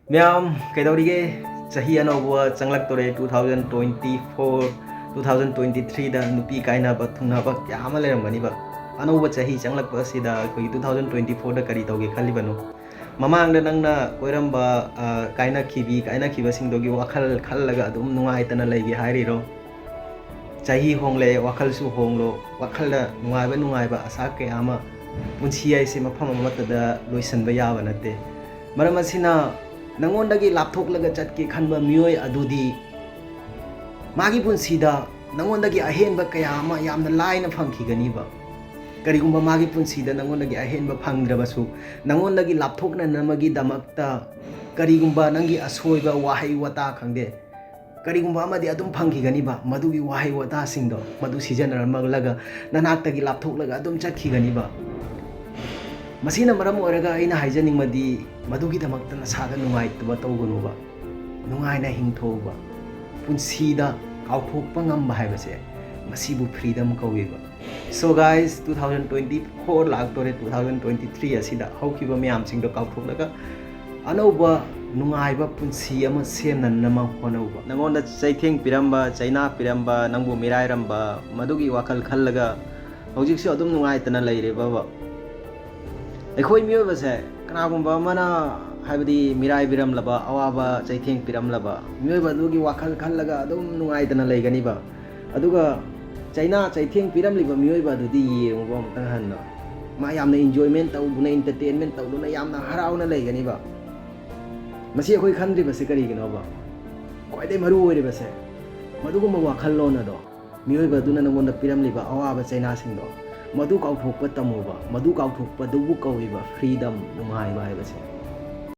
miyam keidaorigey chahi anaoba changlaktorey 2024 2023 da nupi kainaba thungnaba kyama leramgani ba anaoba chahi changlakpa asida koi 2024 da kari tauge khalibano mamangda nangna koiramba kainakhiba singdogi wakhal khallaga adum nungaitana leige hairiro chahi hongle wakhal su honglo wakhalda nungaiba asa kayama punsi aise mafam amatada loisanba yaba nate maram asina nangonदगी लापथोकलगा चटके खनबा मियोय अदुदी मागी पुंसीदा nangonदगी अहेनबा कया अमा यामना लाइना फंखिगनीबा करिगुंबा मागी पुंसीदा nangonदगी अहेनबा फंगद्रबसु nangonदगी लापथोकना नमगी दमक्ता करिगुंबा नंगी असोयबा वाहै वता खंगदे करिगुंबा अमदि अदुम फंखिगनीबा मदुगी वाहै वता सिंगदो मदु सिजनरमगलगा ननाक्तगी लापथोकलगा अदुम चटखिगनीबा मसीना मरम ओरगा अइना हाइजनिंगमदि मदुगीदमक्ता नसादा नुंगाइतबा तौगनुबा नुंगाइना हिंथोबा पुंसीदा काउथोकपा ngamba हाइबसे मसीबु फ्रीडम कौवेबा सो गाइस 2024 लाक्तोरे 2023 असिदा हौखिबा म्याम सिंगदो काउथोकलगा अनौबा नुंगाइबा पुंसी अमा सेमननमा होनौबा नंगोंदा चैथेंग पिरंबा चाइना पिरंबा नंगबु मिराइरंबा मदुगी वाखल खल्लगा हौजिकसु अदुम नुंगाइतना लैरेबा अखोई मियोबसे कनागुंबा मना हाइबदी मिराइ बिरमलबा अवाबा चैथेंग पिरमलबा मियोबा दुगी वाखल खल्लगा अदुम नुंगाइतना लैगनीबा अदुगा चाइना चैथेंग पिरमलिबा मियोबा दुदी येंगबा मतंग हन्ना मा यामना एन्जॉयमेंट तौदुना एंटरटेनमेंट तौदुना यामना हराउना लैगनीबा मसी अखोई खंद्रिबसे करिगिनोबा क्वाइदे मरु ओइरिबसे मदुगुंबा वाखल लोनदो मियोबा दुना नंगोंदा पिरमलिबा अवाबा चाइना सिंगदो मधु काउथोकपा तमुबा मधु काउथोकपा दुबु कौइबा फ्रीडम नुंगाइबा हाइबसे